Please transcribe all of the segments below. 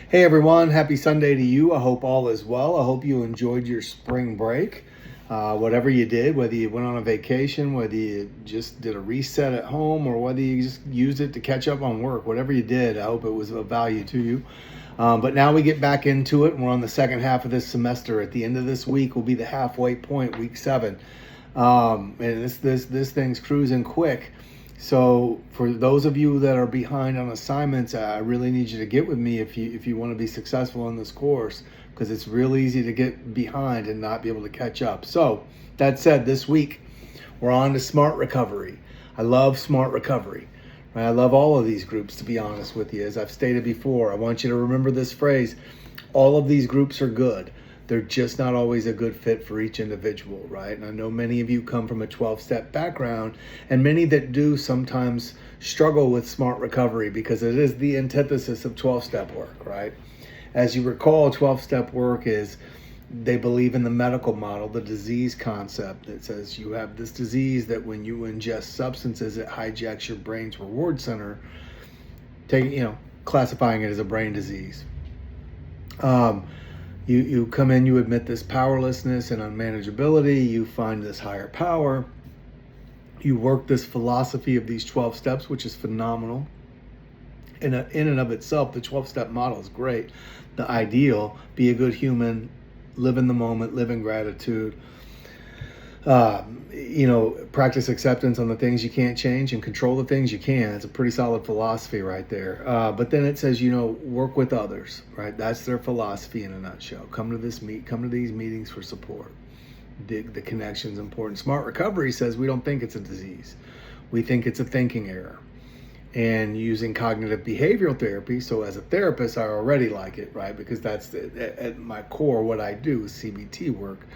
Hey everyone, happy Sunday to you. I hope all is well. I hope you enjoyed your spring break. Whatever you did, whether you went on a vacation, whether you just did a reset at home, or whether you just used it to catch up on work, whatever you did, I hope it was of value to you. But now we get back into it, and we're on the second half of this semester. At the end of this week will be the halfway point, week 7. And this thing's cruising quick. So for those of you that are behind on assignments, I really need you to get with me if you want to be successful in this course, because it's real easy to get behind and not be able to catch up. So that said, this week we're on to Smart Recovery. I love Smart Recovery. Right? I love all of these groups, to be honest with you. As I've stated before, I want you to remember this phrase: all of these groups are good. They're just not always a good fit for each individual, right? And I know many of you come from a 12-step background, and many that do sometimes struggle with Smart Recovery because it is the antithesis of 12-step work, right? As you recall, 12-step work is, they believe in the medical model, the disease concept that says you have this disease that when you ingest substances, it hijacks your brain's reward center, classifying it as a brain disease. You come in, you admit this powerlessness and unmanageability, you find this higher power, you work this philosophy of these 12 steps, which is phenomenal. In and of itself, the 12-step model is great. The ideal: be a good human, live in the moment, live in gratitude, practice acceptance on the things you can't change and control the things you can. It's a pretty solid philosophy right there. But then it says, work with others, right? That's their philosophy in a nutshell. Come to these meetings for support. The connection's important. Smart Recovery says we don't think it's a disease. We think it's a thinking error. And using cognitive behavioral therapy, so as a therapist, I already like it, right? Because that's at my core what I do is CBT work.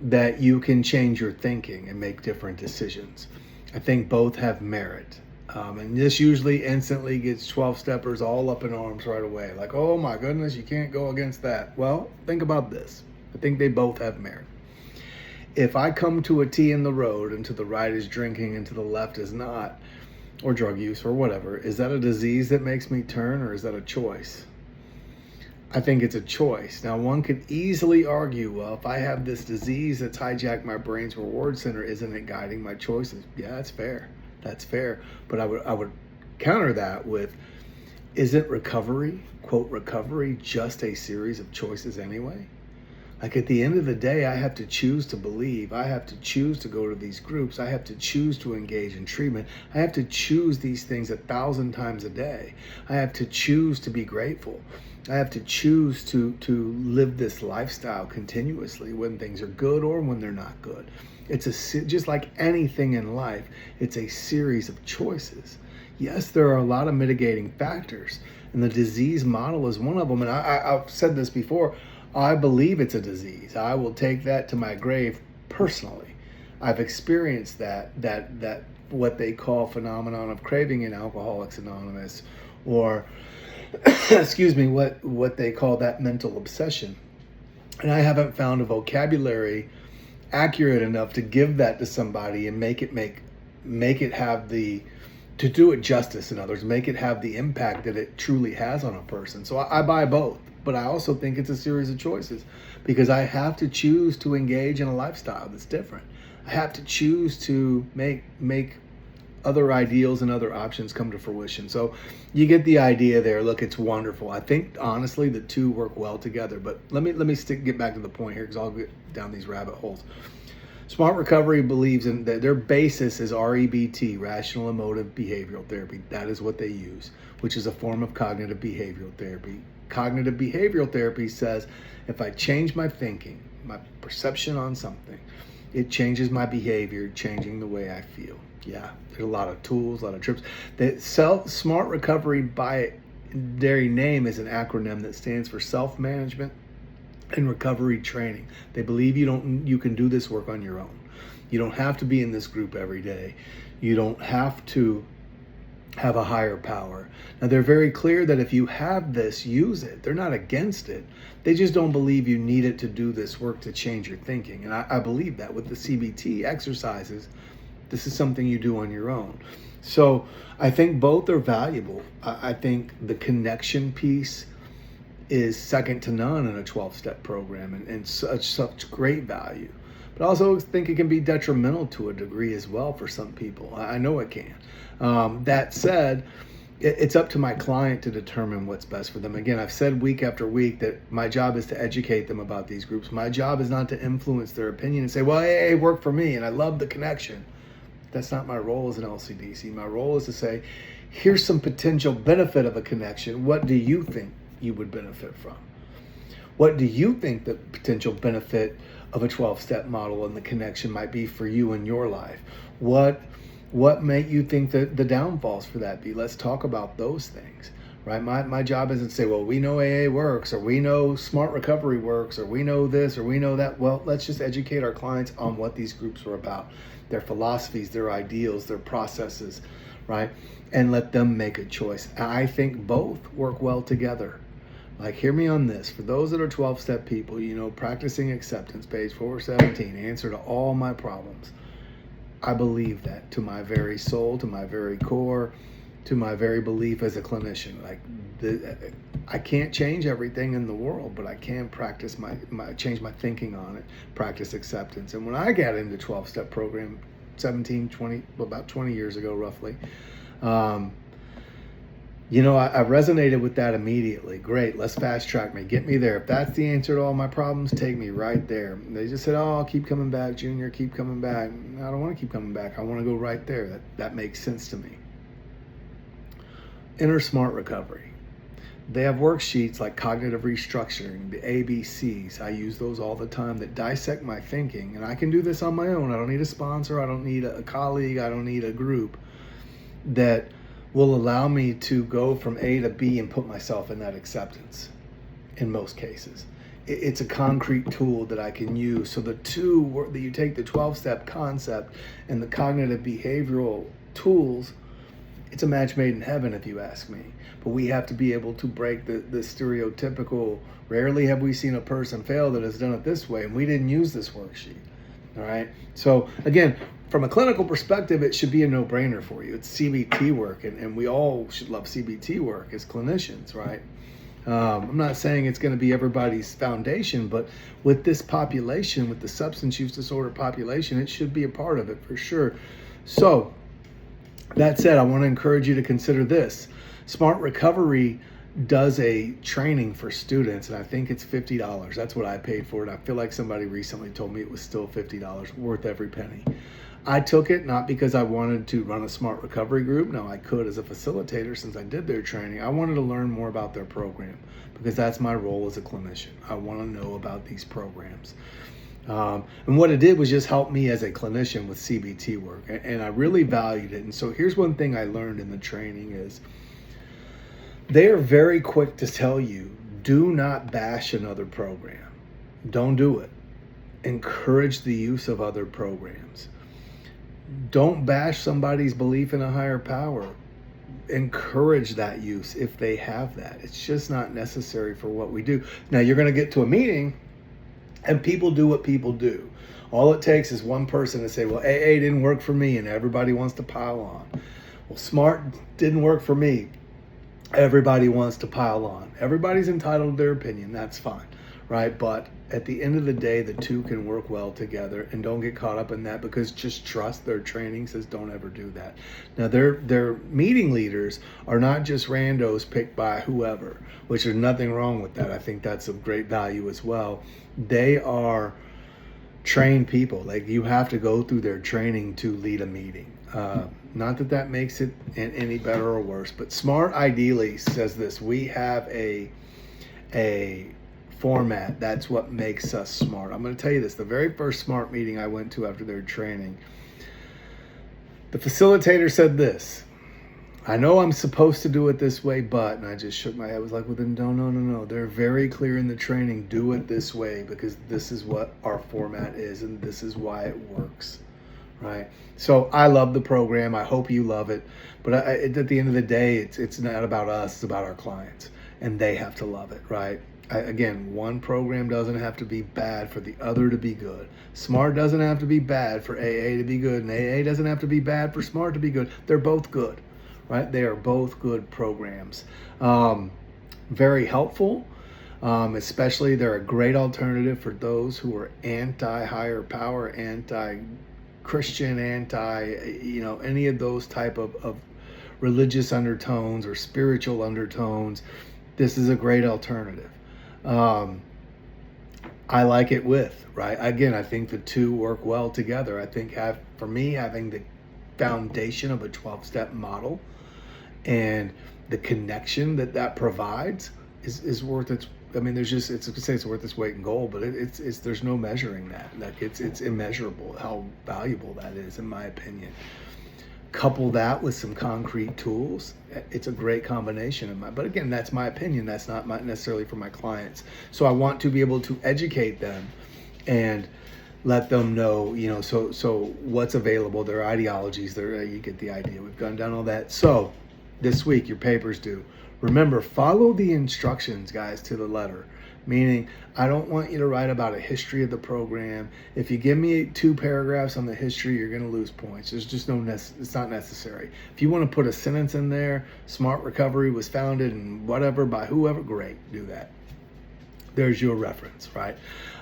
That you can change your thinking and make different decisions. I think both have merit. And this usually instantly gets 12-steppers all up in arms right away. Like, oh my goodness, you can't go against that. Well, think about this. I think they both have merit. If I come to a T in the road and to the right is drinking and to the left is not, or drug use or whatever, is that a disease that makes me turn, or is that a choice? I think it's a choice. Now, one could easily argue, well, if I have this disease that's hijacked my brain's reward center, isn't it guiding my choices? Yeah, that's fair. That's fair. But I would counter that with, isn't recovery, quote, recovery, just a series of choices anyway? Like, at the end of the day, I have to choose to believe. I have to choose to go to these groups. I have to choose to engage in treatment. I have to choose these things 1,000 times a day. I have to choose to be grateful. I have to choose to live this lifestyle continuously when things are good or when they're not good. It's just like anything in life, it's a series of choices. Yes, there are a lot of mitigating factors, and the disease model is one of them. And I've said this before, I believe it's a disease. I will take that to my grave personally. I've experienced that what they call phenomenon of craving in Alcoholics Anonymous, or excuse me, what they call that mental obsession. And I haven't found a vocabulary accurate enough to give that to somebody and make it have to do it justice. In other words, make it have the impact that it truly has on a person. So I buy both. But I also think it's a series of choices, because I have to choose to engage in a lifestyle that's different. I have to choose to make other ideals and other options come to fruition. So you get the idea there. Look, it's wonderful. I think honestly the two work well together. But let me get back to the point here, because I'll get down these rabbit holes. Smart Recovery believes in that their basis is REBT, Rational Emotive Behavioral Therapy. That is what they use, which is a form of cognitive behavioral therapy. Cognitive behavioral therapy says if I change my thinking, my perception on something, it changes my behavior, changing the way I feel. Yeah, there's a lot of tools, a lot of trips. Smart Recovery, by their name, is an acronym that stands for self-management and recovery training. They believe you can do this work on your own. You don't have to be in this group every day. You don't have to have a higher power. Now, they're very clear that if you have this, use it. They're not against it. They just don't believe you need it to do this work to change your thinking. And I believe that with the CBT exercises, this is something you do on your own. So I think both are valuable. I think the connection piece is second to none in a 12-step program, and such great value. But I also think it can be detrimental to a degree as well for some people. I know it can. That said, it's up to my client to determine what's best for them. Again, I've said week after week that my job is to educate them about these groups. My job is not to influence their opinion and say, well, hey, work for me, and I love the connection. That's not my role as an LCDC. My role is to say, here's some potential benefit of a connection. What do you think you would benefit from? What do you think the potential benefit of a 12-step model and the connection might be for you in your life? What make you think that the downfalls for that be? Let's talk about those things, right? My job isn't to say, well, we know AA works, or we know Smart Recovery works, or we know this, or we know that. Well, let's just educate our clients on what these groups are about, their philosophies, their ideals, their processes, right? And let them make a choice. I think both work well together. Like, hear me on this. For those that are 12-step people, practicing acceptance, page 417, answer to all my problems. I believe that to my very soul, to my very core, to my very belief as a clinician. I can't change everything in the world, but I can practice change my thinking on it, practice acceptance. And when I got into 12-step program, about 20 years ago, roughly, I resonated with that immediately. Great, let's fast track me. Get me there. If that's the answer to all my problems, take me right there. They just said, oh, keep coming back, Junior, keep coming back. I don't want to keep coming back. I want to go right there. That makes sense to me. Inner Smart Recovery. They have worksheets like cognitive restructuring, the ABCs. I use those all the time that dissect my thinking. And I can do this on my own. I don't need a sponsor. I don't need a colleague. I don't need a group that will allow me to go from A to B and put myself in that acceptance in most cases. It's a concrete tool that I can use. So that you take the 12-step concept and the cognitive behavioral tools, it's a match made in heaven, if you ask me. But we have to be able to break the stereotypical, rarely have we seen a person fail that has done it this way, and we didn't use this worksheet. All right. So again, from a clinical perspective, it should be a no-brainer for you. It's CBT work, and we all should love CBT work as clinicians, right? I'm not saying it's going to be everybody's foundation, but with this population, with the substance use disorder population, it should be a part of it for sure. So that said, I want to encourage you to consider this. Smart Recovery does a training for students, and I think it's $50. That's what I paid for it. I feel like somebody recently told me it was still $50, worth every penny. I took it not because I wanted to run a Smart Recovery group. No, I could as a facilitator since I did their training. I wanted to learn more about their program because that's my role as a clinician. I want to know about these programs. And what it did was just help me as a clinician with CBT work, and I really valued it. And so here's one thing I learned in the training is they are very quick to tell you, do not bash another program. Don't do it. Encourage the use of other programs. Don't bash somebody's belief in a higher power. Encourage that use if they have that. It's just not necessary for what we do. Now, you're going to get to a meeting and people do what people do. All it takes is one person to say, well, AA didn't work for me, and everybody wants to pile on. Well, Smart didn't work for me. Everybody wants to pile on. Everybody's entitled to their opinion. That's fine, right? But at the end of the day, the two can work well together, and don't get caught up in that, because just trust their training says don't ever do that. Now, their meeting leaders are not just randos picked by whoever, which there's nothing wrong with that. I think that's of great value as well. They are trained people. Like, you have to go through their training to lead a meeting. Not that that makes it any better or worse, but Smart ideally says this: we have a format. That's what makes us smart. I'm going to tell you this. The very first Smart meeting I went to after their training, the facilitator said this: I know I'm supposed to do it this way, but, and I just shook my head. I was like, well, then no. They're very clear in the training. Do it this way, because this is what our format is, and this is why it works, right? So I love the program. I hope you love it. But at the end of the day, it's not about us. It's about our clients, and they have to love it, right? Again, one program doesn't have to be bad for the other to be good. SMART doesn't have to be bad for AA to be good, and AA doesn't have to be bad for SMART to be good. They're both good, right? They are both good programs. Very helpful. Especially they're a great alternative for those who are anti-higher power, anti-Christian, any of those type of religious undertones or spiritual undertones. This is a great alternative. I like it with, right? Again, I think the two work well together. I think for me, having the foundation of a 12-step model and the connection that provides is worth its. I mean, it's worth its weight in gold, but it's there's no measuring that. Like it's immeasurable how valuable that is, in my opinion. Couple that with some concrete tools, it's a great combination but again, that's my opinion. That's not necessarily for my clients. So I want to be able to educate them and let them know, so what's available, their ideologies, you get the idea. We've gone down all that. So this week, your paper's due. Remember, follow the instructions, guys, to the letter. Meaning, I don't want you to write about a history of the program. If you give me 2 paragraphs on the history, you're going to lose points. There's just it's not necessary. If you want to put a sentence in there, Smart Recovery was founded and whatever by whoever, great, do that. There's your reference, right?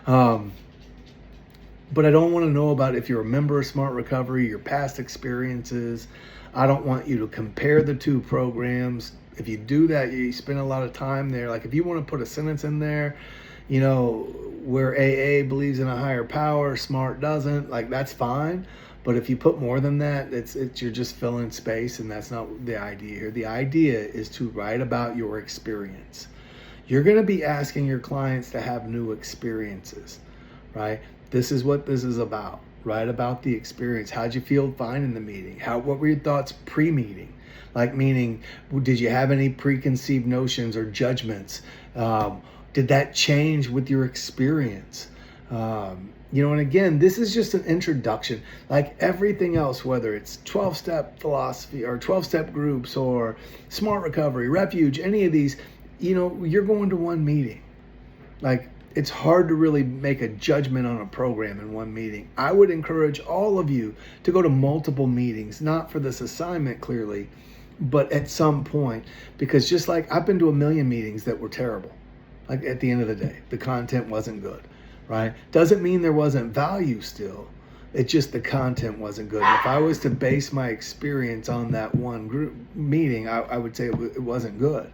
But I don't want to know about if you're a member of Smart Recovery, your past experiences. I don't want you to compare the 2 programs. If you do that, you spend a lot of time there. Like if you want to put a sentence in there, where AA believes in a higher power, SMART doesn't, like that's fine. But if you put more than that, you're just filling space, and that's not the idea here. The idea is to write about your experience. You're going to be asking your clients to have new experiences, right? This is what this is about. Write about the experience. How'd you feel finding the meeting? What were your thoughts pre-meeting? Like, meaning, did you have any preconceived notions or judgments? Did that change with your experience? And again, this is just an introduction. Like everything else, whether it's 12-step philosophy or 12-step groups or Smart Recovery, Refuge, any of these, you're going to one meeting. Like, it's hard to really make a judgment on a program in one meeting. I would encourage all of you to go to multiple meetings, not for this assignment clearly, but at some point, because just like I've been to 1 million meetings that were terrible. Like at the end of the day, the content wasn't good, right? Doesn't mean there wasn't value still. It's just the content wasn't good. If I was to base my experience on that one group meeting, I would say it wasn't good,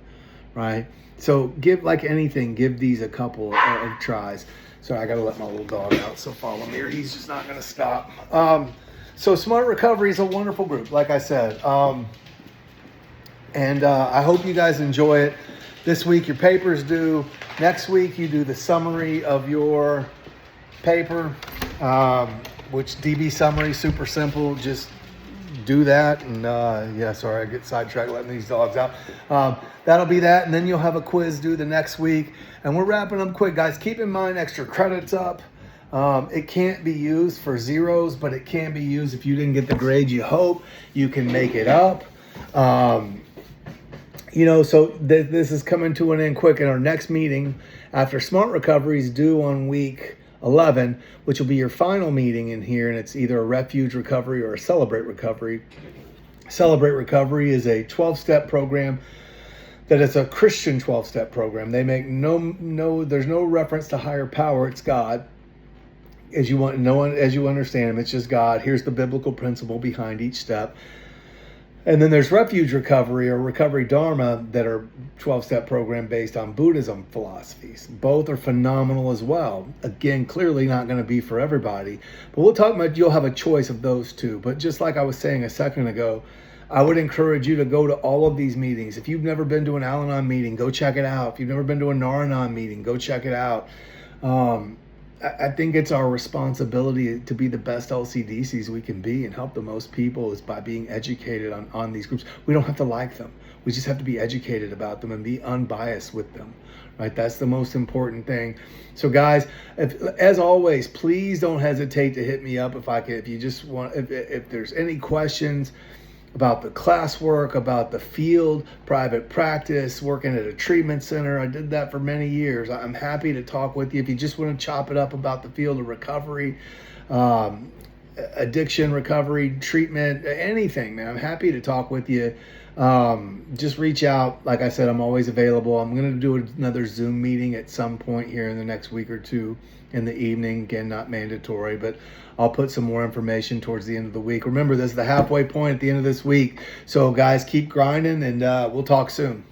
right? So give these a couple of tries. Sorry, I got to let my little dog out, so follow me or he's just not going to stop. So Smart Recovery is a wonderful group, like I said. And I hope you guys enjoy it. This week, your paper's due. Next week, you do the summary of your paper, which DB summary, super simple. Just do that. And sorry, I get sidetracked letting these dogs out. That'll be that. And then you'll have a quiz due the next week. And we're wrapping up quick, guys. Keep in mind, extra credits up. It can't be used for zeros, but it can be used if you didn't get the grade you hope. You can make it up. So this is coming to an end quick. In our next meeting, after Smart Recovery is due on week 11, which will be your final meeting in here, and it's either a Refuge Recovery or a Celebrate Recovery. Celebrate Recovery is a 12-step program that is a Christian 12-step program. They make there's no reference to higher power. It's God. As you understand him, it's just God. Here's the biblical principle behind each step. And then there's Refuge Recovery or Recovery Dharma that are 12-step program based on Buddhism philosophies. Both are phenomenal as well. Again, clearly not going to be for everybody, but we'll talk about, you'll have a choice of those two. But just like I was saying a second ago, I would encourage you to go to all of these meetings. If you've never been to an Al-Anon meeting, go check it out. If you've never been to a Nar-Anon meeting, go check it out. I think it's our responsibility to be the best LCDCs we can be and help the most people is by being educated on these groups. We don't have to like them. We just have to be educated about them and be unbiased with them, right? That's the most important thing. So guys, as always, please don't hesitate to hit me up if you just want, if there's any questions. about the classwork, about the field, private practice, working at a treatment center. I did that for many years. I'm happy to talk with you. If you just want to chop it up about the field of recovery, um, addiction recovery, treatment, anything, man, I'm happy to talk with you. Just reach out. Like I said, I'm always available. I'm going to do another Zoom meeting at some point here in the next week or two in the evening. Again, not mandatory, but I'll put some more information towards the end of the week. Remember, this is the halfway point at the end of this week. So guys, keep grinding, and we'll talk soon.